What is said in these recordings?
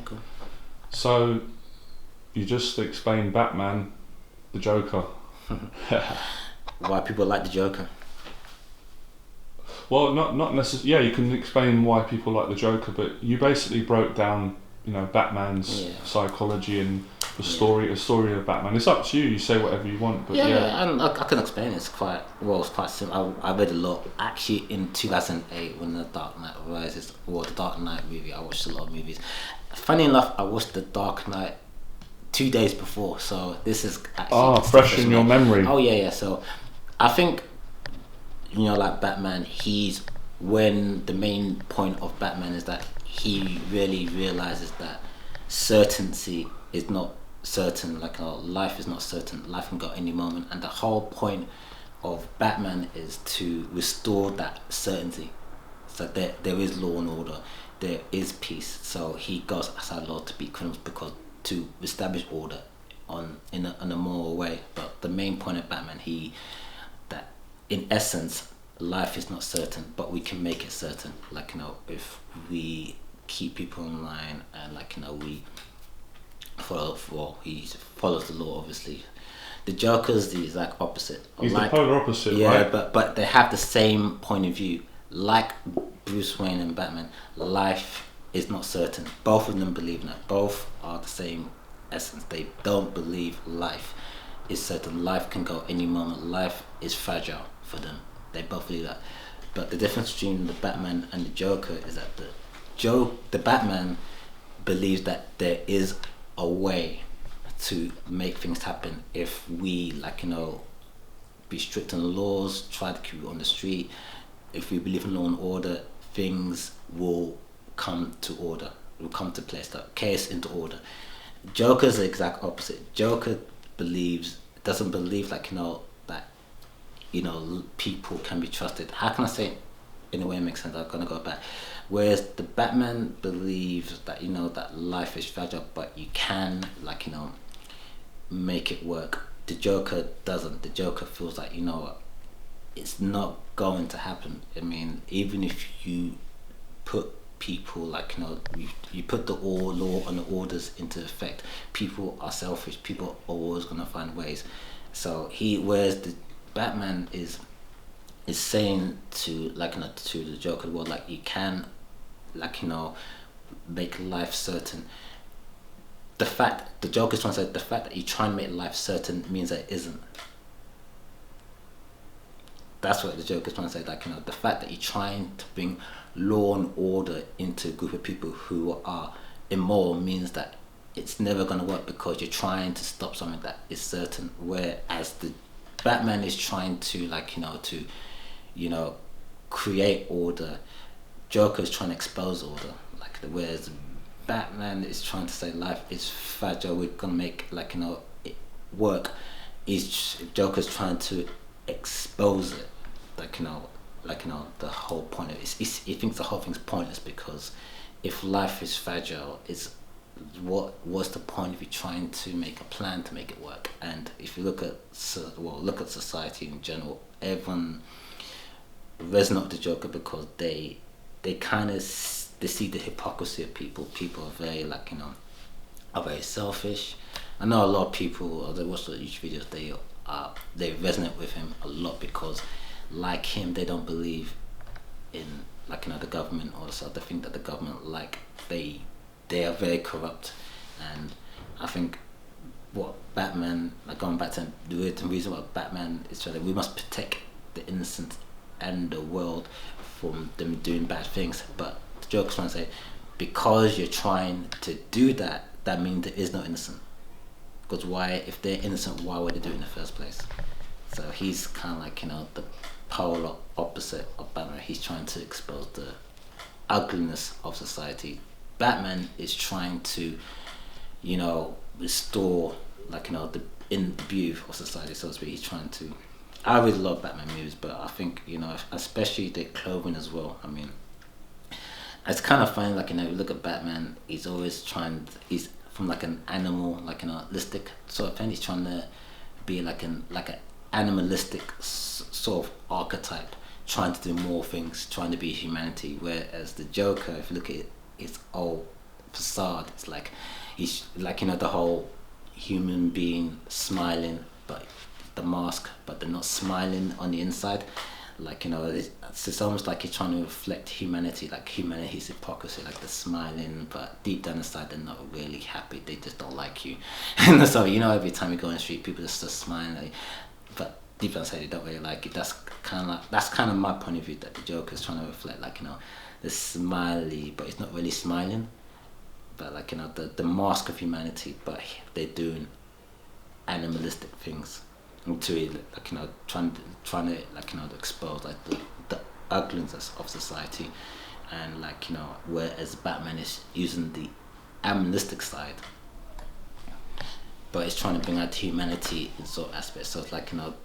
cool. So, you just explained Batman, the Joker. Why people like the Joker? Well, not necessarily. Yeah, you can explain why people like the Joker, but you basically broke down, Batman's psychology and the story of Batman. It's up to you. You say whatever you want, but and I can explain it. It's quite simple. I read a lot. Actually, in 2008, when The Dark Knight Rises, or the Dark Knight movie, I watched a lot of movies. Funny enough, I watched The Dark Knight 2 days before, so this is actually fresh in your memory. Oh yeah. So I think, like Batman, when the main point of Batman is that he really realizes that certainty is not certain. Like life is not certain. Life can go any moment, and the whole point of Batman is to restore that certainty. So there is law and order, there is peace. So he goes outside law to beat criminals because to establish order in a moral way. But the main point of Batman, that in essence life is not certain, but we can make it certain. Like if we keep people in line and we he follows the law. Obviously, the Joker's the exact opposite. He's the polar opposite, right? But they have the same point of view. Like Bruce Wayne and Batman, life is not certain. Both of them believe in that. Both are the same essence. They don't believe life is certain. Life can go any moment. Life is fragile for them. They both believe that. But the difference between the Batman and the Joker is that the Batman believes that there is a way to make things happen if we be strict on the laws, try to keep it on the street. If we believe in law and order, things will come to order, will come to place, that chaos into order. Joker's the exact opposite. Joker doesn't believe that people can be trusted. How can I say it in a way it makes sense? I'm gonna go back. Whereas the Batman believes that that life is fragile, but you can make it work. The Joker doesn't. The Joker feels like it's not going to happen. I mean, even if you put people you put the law and the orders into effect, people are selfish. People are always gonna find ways. So whereas the Batman is saying to to the Joker, well, you can make life certain. The Joker's trying to say the fact that you try and make life certain means that it isn't. That's what the Joker's trying to say. The fact that you're trying to bring law and order into a group of people who are immoral means that it's never going to work because you're trying to stop something that is certain. Whereas the Batman is trying to create order. Joker is trying to expose order. Whereas Batman is trying to say life is fragile. We're gonna make it work. Joker's trying to expose it. The whole point of it. He thinks the whole thing's pointless because if life is fragile, what's the point of you trying to make a plan to make it work? And if you look at society in general, everyone resonate with the Joker because they see the hypocrisy of people. People are very are very selfish. I know a lot of people, they watch the YouTube videos, they resonate with him a lot because like him, they don't believe in the government or so. They think that the government they are very corrupt. And I think what Batman, going back to the reason why Batman is trying, we must protect the innocent and the world from them doing bad things. But the Joker's trying to say, because you're trying to do that, that means there is no innocent. Because if they're innocent, why would they do it in the first place? So he's kind of the polar opposite of Batman. He's trying to expose the ugliness of society. Batman is trying to, restore the beauty of society, so to speak. He's trying to. I really love Batman movies, but I think especially the clothing as well. I mean, it's kind of funny. You look at Batman. He's always he's from an animalistic sort of thing. He's trying to be an animalistic sort of archetype, trying to do more things, trying to be humanity. Whereas the Joker, if you look at it, it's all facade. It's like he's like, you know, the whole human being smiling, but the mask, but they're not smiling on the inside. Like, you know, it's almost like he's trying to reflect humanity, like humanity's hypocrisy, like they're smiling, but deep down inside they're not really happy. They just don't like you. And so, you know, every time you go on the street, people just smiling, like, but deep down inside they don't really like you. That's kind of my point of view, that the Joker's trying to reflect, like, you know, the smiley, but it's not really smiling. But like, you know, the mask of humanity, but they're doing animalistic things to it, like, you know, trying to like, you know, expose like the ugliness of society, and like, you know, whereas Batman is using the animalistic side, but it's trying to bring out humanity in sort of aspects. So it's like, you know,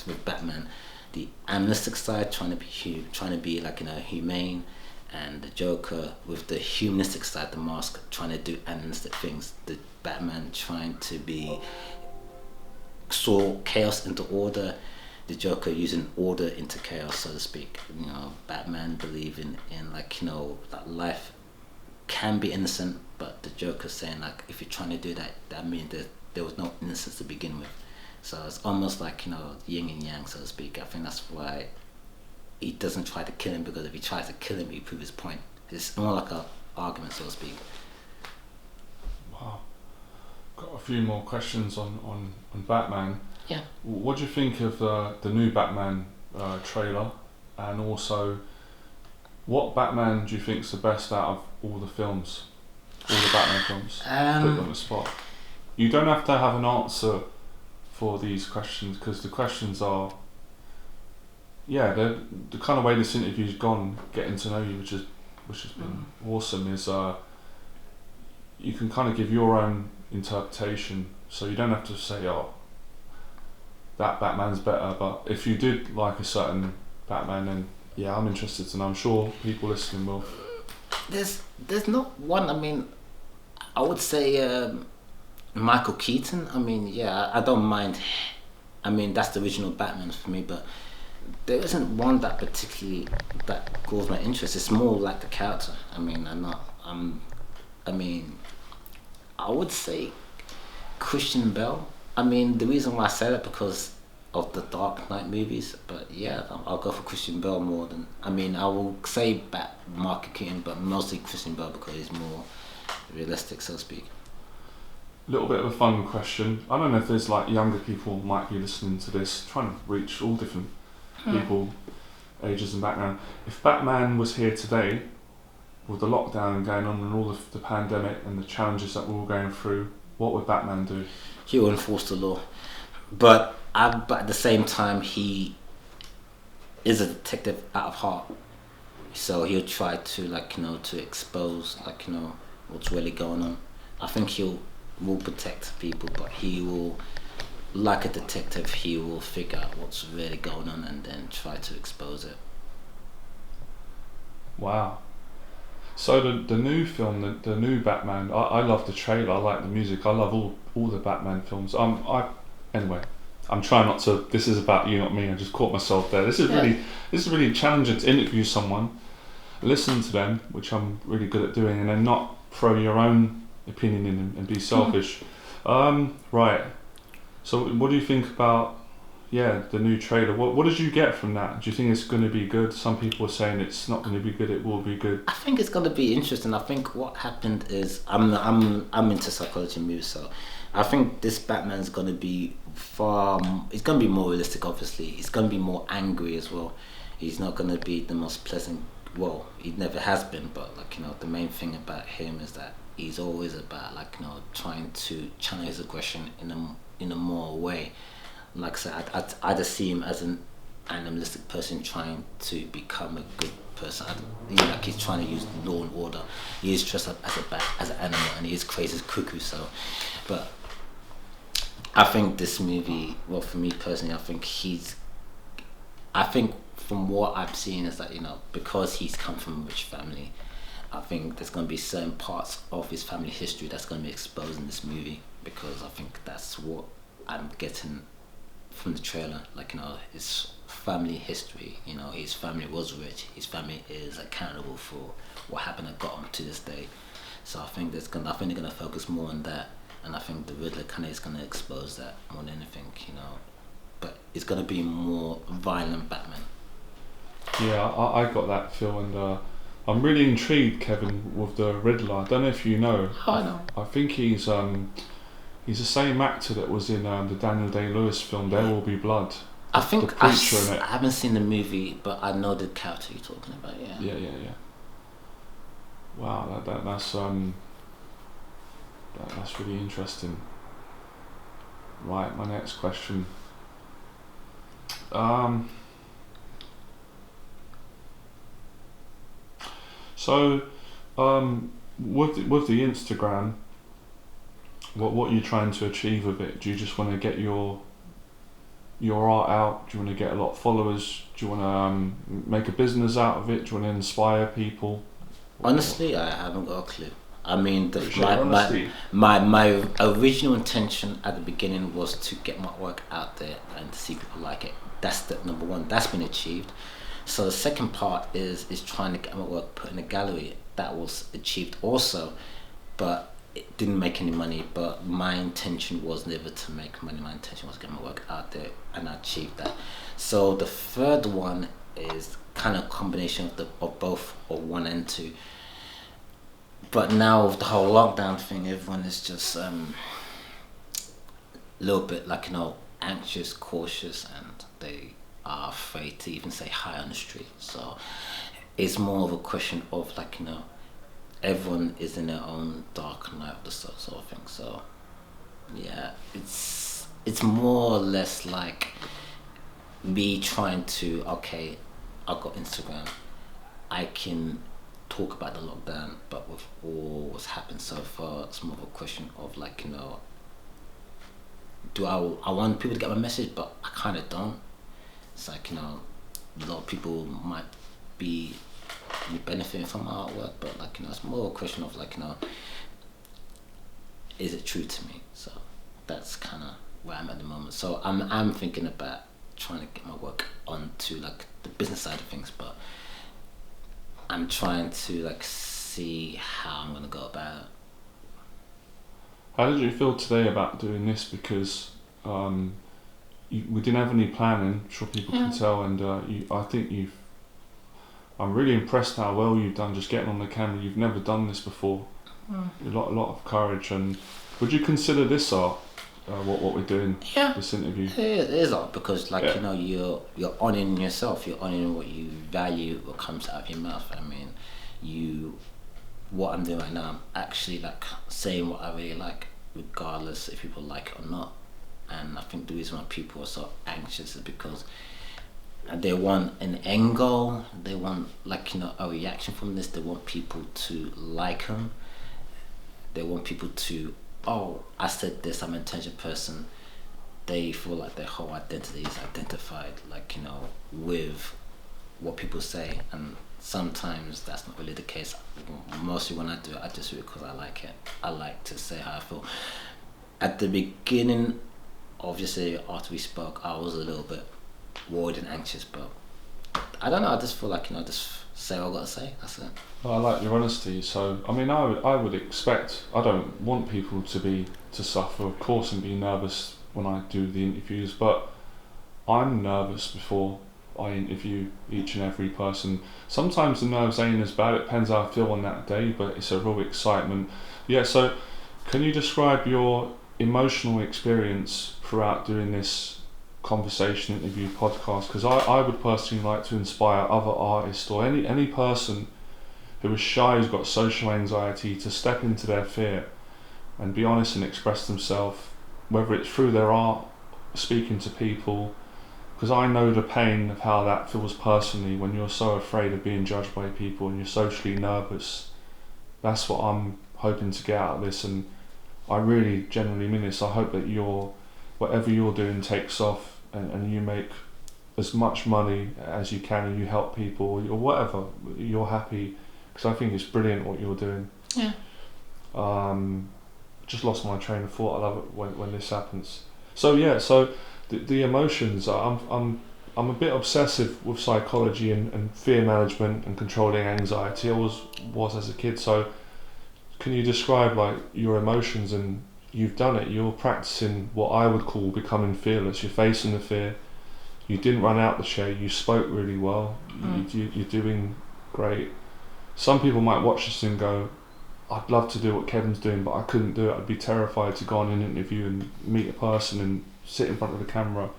with Batman, the animalistic side trying to be like, you know, humane, and the Joker with the humanistic side, the mask, trying to do animalistic things. The Batman trying to be saw chaos into order, the Joker using order into chaos, so to speak. You know, Batman believing in, like, you know, that life can be innocent, but the Joker saying, like, if you're trying to do that, that means that there was no innocence to begin with. So it's almost like, you know, yin and yang, so to speak. I think that's why he doesn't try to kill him, because if he tries to kill him, he proves his point. It's more like a argument, so to speak. Wow. Got a few more questions on Batman. Yeah. What do you think of the new Batman trailer, and also what Batman do you think's the best out of all the films, all the Batman films? Put you on the spot. You don't have to have an answer for these questions, because the questions are, yeah, the kind of way this interview's gone, getting to know you, which has been awesome, is you can kind of give your own interpretation, so you don't have to say, oh, that Batman's better. But if you did like a certain Batman, then yeah, I'm interested, and I'm sure people listening will. There's not one. I mean, I would say Michael Keaton. I mean, yeah, I don't mind. I mean, that's the original Batman for me, but there isn't one that particularly that calls my interest. It's more like the character. I mean, I would say Christian Bale. I mean, the reason why I say that, because of the Dark Knight movies, but yeah, I'll go for Christian Bale more than, I mean, I will say Michael Keaton, but mostly Christian Bale, because he's more realistic, so to speak. A little bit of a fun question. I don't know if there's like younger people might be listening to this, trying to reach all different people, ages and background. If Batman was here today, with the lockdown going on and all the pandemic and the challenges that we're all going through, what would Batman do? He will enforce the law, but at the same time, he is a detective out of heart. So he'll try to, like, you know, to expose, like, you know, what's really going on. I think will protect people, but he will, like a detective, he will figure out what's really going on and then try to expose it. Wow. So the new film, the new Batman, I love the trailer, I like the music, I love all the Batman films. Anyway, I'm trying not to, this is about you, not me, I just caught myself there. This is really challenging to interview someone, listen to them, which I'm really good at doing, and then not throw your own opinion in and be selfish. Right, so what do you think about the new trailer? What did you get from that? Do you think it's going to be good? Some people are saying it's not going to be good, it will be good. I think it's going to be interesting. I think what happened is, I'm into psychology movies, so I think this Batman's going to be it's going to be more realistic, obviously. He's going to be more angry as well. He's not going to be the most pleasant, well, he never has been, but, like, you know, the main thing about him is that he's always about, like, you know, trying to channel his aggression in a more way. Like I said, I just see him as an animalistic person trying to become a good person. Like, he's trying to use law and order. He is dressed up as an animal, and he is crazy as cuckoo. So, but I think this movie, well, for me personally, I think from what I've seen is that, you know, because he's come from a rich family, I think there's going to be certain parts of his family history that's going to be exposed in this movie, because I think that's what I'm getting from the trailer. Like, you know, his family history, you know, his family was rich, his family is accountable for what happened at Gotham to this day. So I think they're gonna focus more on that, and I think the Riddler kind of is gonna expose that more than anything, you know. But it's gonna be more violent Batman. Yeah, I got that feel, and I'm really intrigued, Kevin, with the Riddler. I don't know if you know. Oh, I know. I think he's the same actor that was in the Daniel Day-Lewis film There Will Be Blood. I think the preacher in it. I haven't seen the movie, but I know the character you're talking about. Yeah. Yeah. Wow, that's really interesting. Right, my next question. So, with the Instagram, what are you trying to achieve with it? Do you just want to get your art out? Do you want to get a lot of followers? Do you want to make a business out of it? Do you want to inspire people? Honestly, I haven't got a clue. I mean, my original intention at the beginning was to get my work out there and to see people like it. That's the number one. That's been achieved. So the second part is trying to get my work put in a gallery. That was achieved also, but it didn't make any money. But my intention was never to make money. My intention was to get my work out there, and I achieved that. So the third one is kind of a combination of both, or one and two. But now with the whole lockdown thing, everyone is just a little bit like, you know, anxious, cautious, and they are afraid to even say hi on the street. So it's more of a question of, like, you know, everyone is in their own dark night of the soul sort of thing. So yeah, it's more or less like me trying to, okay, I've got Instagram, I can talk about the lockdown, but with all what's happened so far, it's more of a question of, like, you know, do I want people to get my message, but I kind of don't. It's like, you know, a lot of people might be benefiting from my artwork, but, like, you know, it's more a question of, like, you know, is it true to me? So that's kind of where I'm at the moment. So I'm thinking about trying to get my work onto, like, the business side of things, but I'm trying to, like, see how I'm gonna go about it. How did you feel today about doing this? Because we didn't have any planning. I'm sure people can tell, and I'm really impressed how well you've done just getting on the camera. You've never done this before. A lot of courage. And would you consider this art? What we're doing, this interview. It is art, because, like, you know, you're honoring yourself. You're honoring what you value, what comes out of your mouth. I mean, what I'm doing right now, I'm actually, like, saying what I really like, regardless if people like it or not. And I think the reason why people are so anxious is because they want an end goal. They want, like, you know, a reaction from this. They want people to like them. They want people to, oh, I said this, I'm an intelligent person. They feel like their whole identity is identified, like, you know, with what people say, and sometimes that's not really the case. Mostly when I do it, I just do it because I like it. I like to say how I feel. At the beginning, obviously, after we spoke, I was a little bit worried and anxious, but I don't know, I just feel like, you know, just say what I gotta say, that's it. I like your honesty. So, I mean, I would expect, I don't want people to suffer, of course, and be nervous when I do the interviews, but I'm nervous before I interview each and every person. Sometimes the nerves ain't as bad, it depends how I feel on that day, but it's a real excitement. Yeah, so can you describe your emotional experience throughout doing this conversation interview podcast? Because I would personally like to inspire other artists, or any person who is shy, who's got social anxiety, to step into their fear and be honest and express themselves, whether it's through their art, speaking to people, because I know the pain of how that feels personally when you're so afraid of being judged by people and you're socially nervous. That's what I'm hoping to get out of this, and I really genuinely mean this. I hope that whatever you're doing takes off, and you make as much money as you can, and you help people, or whatever, you're happy, because I think it's brilliant what you're doing. Yeah. Just lost my train of thought. I love it when this happens. So yeah, so the emotions, I'm a bit obsessive with psychology and fear management and controlling anxiety. I was as a kid. So can you describe like your emotions? And you've done it. You're practicing what I would call becoming fearless. You're facing the fear. You didn't run out the chair. You spoke really well. You're doing great. Some people might watch this and go, I'd love to do what Kevin's doing, but I couldn't do it. I'd be terrified to go on an interview and meet a person and sit in front of the camera.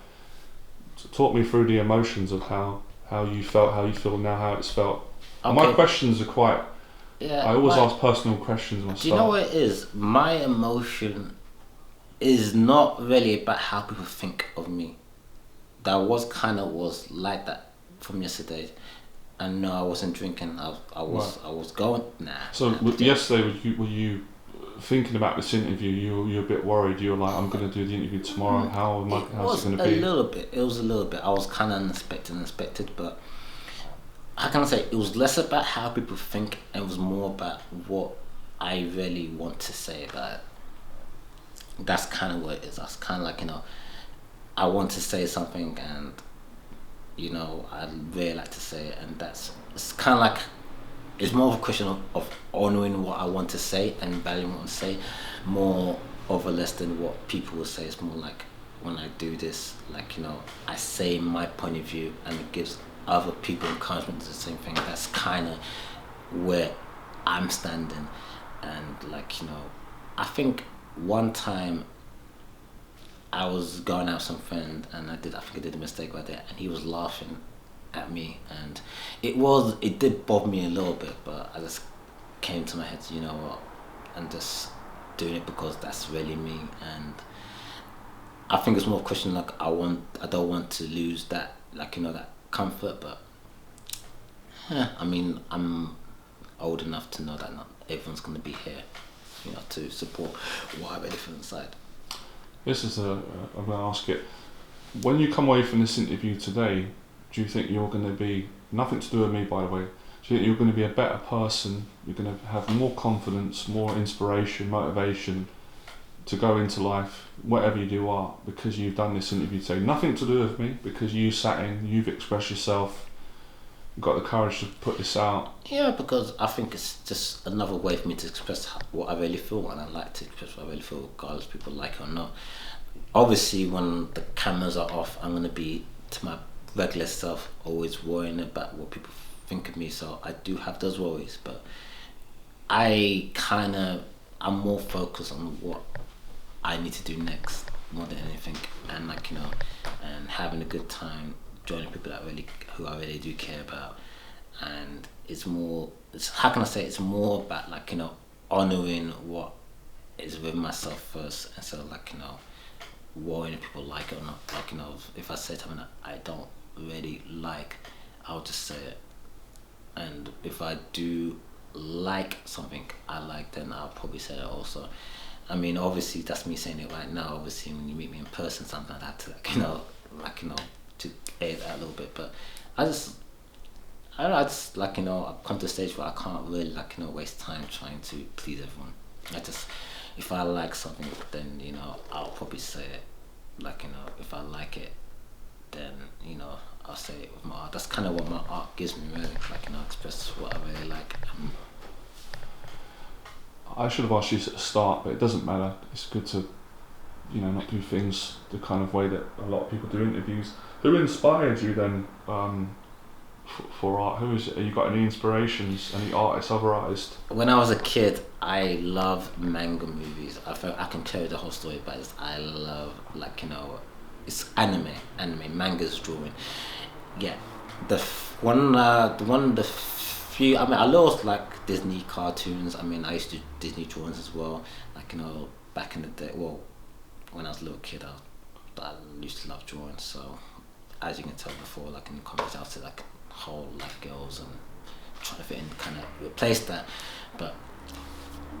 Talk me through the emotions of how you felt, how you feel now, how it's felt. Okay. My questions are quite... Yeah, I always ask personal questions when I start. Do you know what it is? My emotion is not really about how people think of me. That was like that from yesterday. And no, I wasn't drinking. I was going. Nah. So yesterday, were you thinking about this interview? You were a bit worried. You were like, I'm going to do the interview tomorrow. How's it going to be? It was a little bit. I was kind of unexpected, but how can I say? It was less about how people think, and it was more about what I really want to say about it. That's kind of what it is. That's kind of like, I want to say something, and I'd really like to say it, and it's kind of like, it's more of a question of honouring what I want to say and valuing what I want to say, more or less than what people will say. It's more like when I do this, like, I say my point of view, and it gives other people encouragement to the same thing. That's kind of where I'm standing. And like, I think one time I was going out with some friend, and I think I did a mistake right there, and he was laughing at me, and it did bother me a little bit, but I just came to my head, you know what, I'm just doing it because that's really me. And I think it's more a question like I don't want to lose that, like, that comfort. But I mean, I'm old enough to know that not everyone's going to be here, to support what I really feel inside. I'm going to ask it. When you come away from this interview today, do you think you're going to be, nothing to do with me by the way, do you think you're going to be a better person? You're going to have more confidence, more inspiration, motivation to go into life, whatever you do art, because you've done this interview today? Nothing to do with me, because you sat in, you've expressed yourself, you've got the courage to put this out. Yeah, because I think it's just another way for me to express what I really feel, and I like to express what I really feel, regardless if people like it or not. Obviously, when the cameras are off, I'm going to be to my regular self, always worrying about what people think of me, so I do have those worries, but I'm more focused on what I need to do next more than anything, and like, and having a good time, joining people who I really do care about. And it's more about like, honouring what is with myself first, instead of like, worrying if people like it or not. Like, if I say something that I don't really like, I'll just say it. And if I do like something I like, then I'll probably say it also. I mean, obviously that's me saying it right now. Obviously when you meet me in person, sometimes I have to to air that a little bit. But I just like, I've come to a stage where I can't really waste time trying to please everyone. If I like something, then I'll probably say it. Like, if I like it, then I'll say it with my art. That's kind of what my art gives me, really. Like, express what I really like. I should have asked you at the start, but it doesn't matter. It's good to, not do things the kind of way that a lot of people do interviews. Who inspired you then for art? Have you got any inspirations, any artists, other artists? When I was a kid, I loved manga movies. I felt I can tell you the whole story, but I love, like, it's anime, manga's drawing. Yeah, I loved like Disney cartoons. I mean, I used to do Disney drawings as well. Like, back in the day, well, when I was a little kid, I used to love drawing. So, as you can tell before, like in the comics, I was like whole life girls and trying to fit in, kind of replace that. But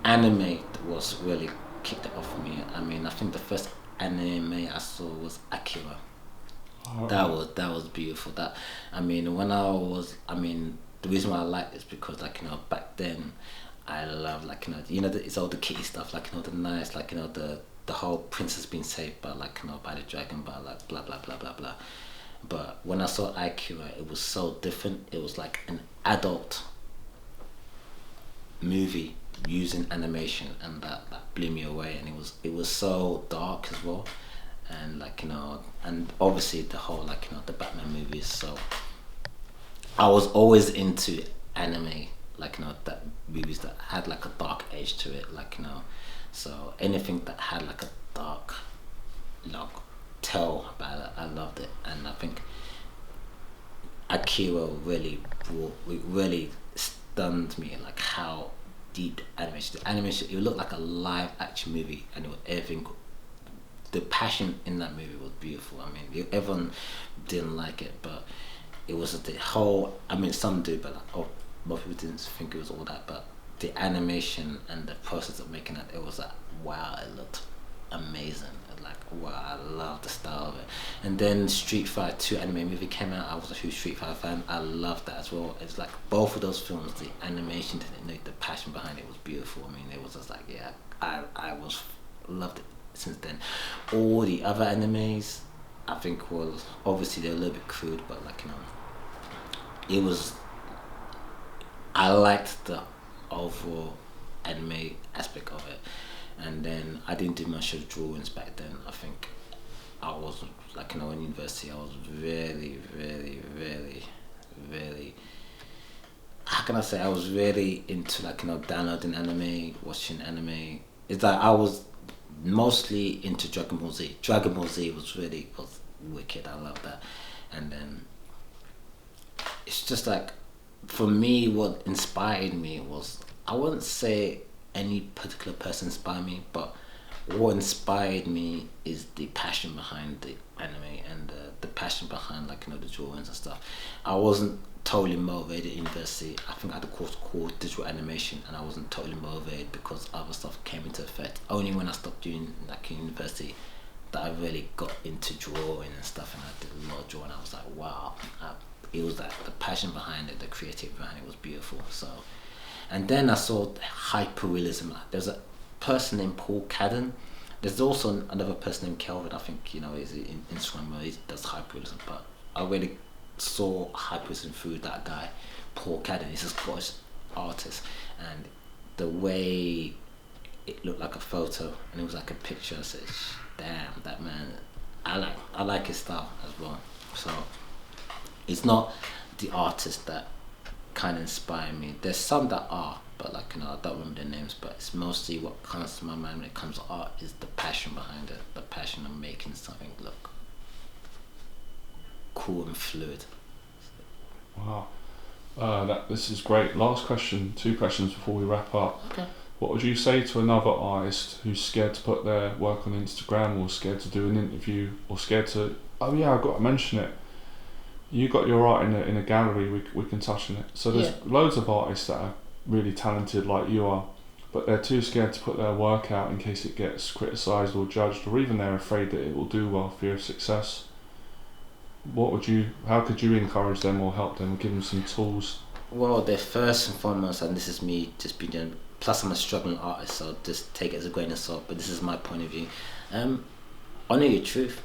anime was really kicked it off for me. I mean, I think the first anime I saw was Akira. Oh. That was beautiful. The reason why I like it is because, like, back then I love, like, it's all the kitty stuff, like, the nice, like, the whole princess being saved by, like, by the dragon, by, like, blah blah blah blah blah. But when I saw Akira, it was so different. It was like an adult movie using animation, and that blew me away. And it was so dark as well, and like, you know, and obviously the whole, like, you know, the Batman movies. So I was always into anime, like, you know, that movies that had like a dark edge to it, like, you know. So anything that had like a dark, like, tell about it, I loved it. And I think Akira really stunned me, like how deep the animation, it looked like a live action movie, and it was everything. The passion in that movie was beautiful. I mean, everyone didn't like it, but it was the whole, I mean, some do, but like, oh, most people didn't think it was all that, but the animation and the process of making it, it was like, wow, it looked amazing. Like, wow, I love the style of it. And then Street Fighter 2 anime movie came out. I was a huge Street Fighter fan. I loved that as well. It's like both of those films, the animation, the passion behind it was beautiful. I mean, it was just like, yeah, I was loved it since then. All the other animes, I think, was obviously they're a little bit crude, but like, you know, it was, I liked the overall anime aspect of it. And then I didn't do much of drawings back then. I think I was, like, you know, in university I was really, how can I say, I was really into, like, you know, downloading anime, watching anime. It's like I was mostly into Dragon Ball Z. Dragon Ball Z was wicked. I love that. And then it's just like, for me, what inspired me was, I wouldn't say any particular person inspired me, but what inspired me is the passion behind the anime, and the passion behind, like, you know, the drawings and stuff. I wasn't totally motivated in university. I think I had a course called digital animation, and I wasn't totally motivated because other stuff came into effect. Only when I stopped doing, like, in university, that I really got into drawing and stuff, and I did a lot of drawing. I was like, wow, it was like the passion behind it, the creativity behind it was beautiful. So, and then I saw hyperrealism. There's a person named Paul Cadden. There's also another person named Kelvin, I think, you know, is in Instagram where he does hyperrealism. But I really saw hyperrealism through that guy, Paul Cadden. He's a Scottish artist, and the way it looked like a photo, and it was like a picture. I said, damn, that man, I like his style as well. So it's not the artist that kind of inspire me. There's some that are, but, like, you know, I don't remember their names, but it's mostly what comes to my mind when it comes to art is the passion behind it, the passion of making something look cool and fluid. Wow. This is great. Last question, 2 questions before we wrap up. Okay. What would you say to another artist who's scared to put their work on Instagram, or scared to do an interview, or scared to, oh yeah, I've got to mention it, you got your art in a gallery, we can touch on it. So there's loads of artists that are really talented like you are, but they're too scared to put their work out in case it gets criticised or judged, or even they're afraid that it will do well, fear of success. How could you encourage them or help them or give them some tools? Well, they're first and foremost, and this is me just being, plus I'm a struggling artist, so just take it as a grain of salt, but this is my point of view. Honour your truth.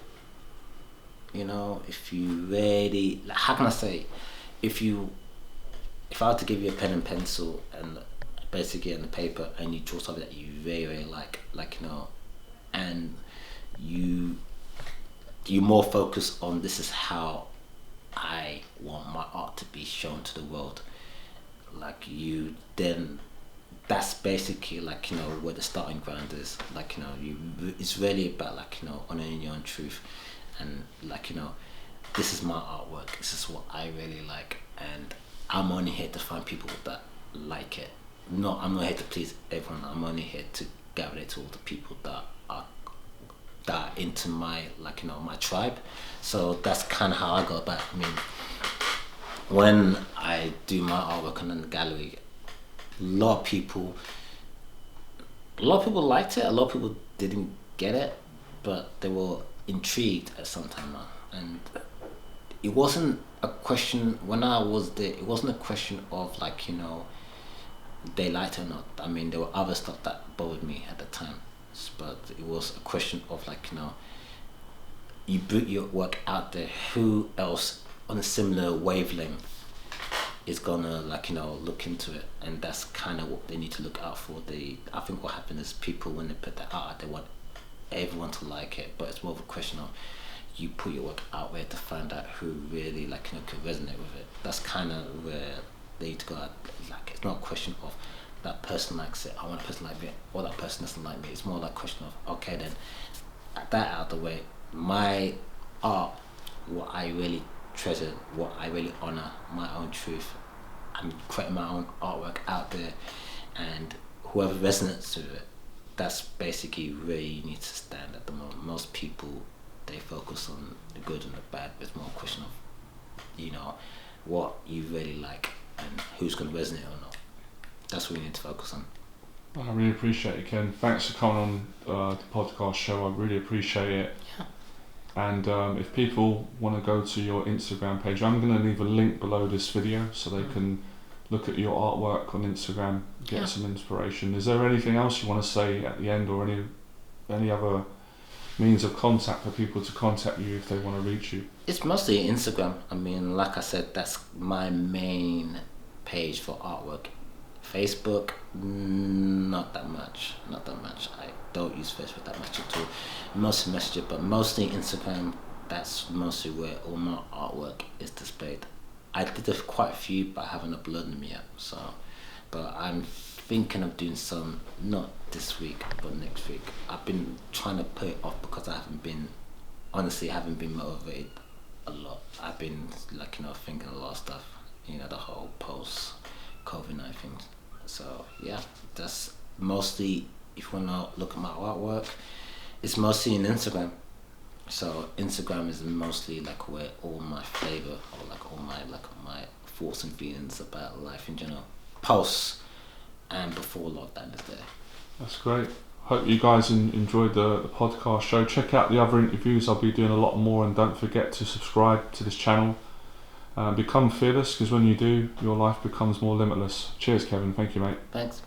You know, if you really, how can I say, if I were to give you a pen and pencil and basically on the paper, and you draw something that you very like, you know, and you more focus on, this is how I want my art to be shown to the world, like, you, then that's basically, like, you know, where the starting ground is. Like, you know, it's really about, like, you know, honouring your own truth. And, like, you know, this is my artwork, this is what I really like, and I'm only here to find people that like it. I'm not here to please everyone. I'm only here to gather it to all the people that are into my, like, you know, my tribe. So that's kind of how I go about it. I mean, when I do my artwork in the gallery, a lot of people liked it, a lot of people didn't get it, but they were intrigued at some time. And it wasn't a question, when I was there, it wasn't a question of, like, you know, they liked it or not. I mean, there were other stuff that bothered me at the time, but it was a question of, like, you know, you put your work out there, who else on a similar wavelength is gonna look into it, and that's kind of what they need to look out for. I think what happens is people, when they put that out, they want everyone to like it, but it's more of a question of you put your work out there to find out who really could resonate with it. That's kind of where they need to go at. It's not a question of that person likes it, I want a person like me, or that person doesn't like me. It's more like a question of, okay then, that out of the way, my art, what I really treasure, what I really honor, my own truth. I'm creating my own artwork out there, and whoever resonates with it, that's basically where you need to stand at the moment. Most people, they focus on the good and the bad. It's more a question of, what you really like and who's going to resonate or not. That's what we need to focus on. I really appreciate it, Ken. Thanks for coming on the podcast show. I really appreciate it. Yeah. And if people want to go to your Instagram page, I'm going to leave a link below this video so they can look at your artwork on Instagram, get some inspiration. Is there anything else you want to say at the end, or any other means of contact for people to contact you if they want to reach you? It's mostly Instagram. I mean, like I said, that's my main page for artwork. Facebook, not that much. I don't use Facebook that much at all. Mostly Messenger, but mostly Instagram. That's mostly where all my artwork is displayed. I did quite a few, but I haven't uploaded them yet. But I'm thinking of doing some, not this week, but next week. I've been trying to put it off because I haven't been motivated a lot. I've been thinking a lot of stuff, the whole post COVID-19 thing. So yeah, that's mostly, if you want to look at my artwork, it's mostly in Instagram. So Instagram is mostly where all my flavor, or all my thoughts and feelings about life in general, posts and before lockdown is there. That's great. Hope you guys enjoyed the podcast show. Check out the other interviews. I'll be doing a lot more, and don't forget to subscribe to this channel. Become fearless, because when you do, your life becomes more limitless. Cheers, Kevin. Thank you, mate. Thanks.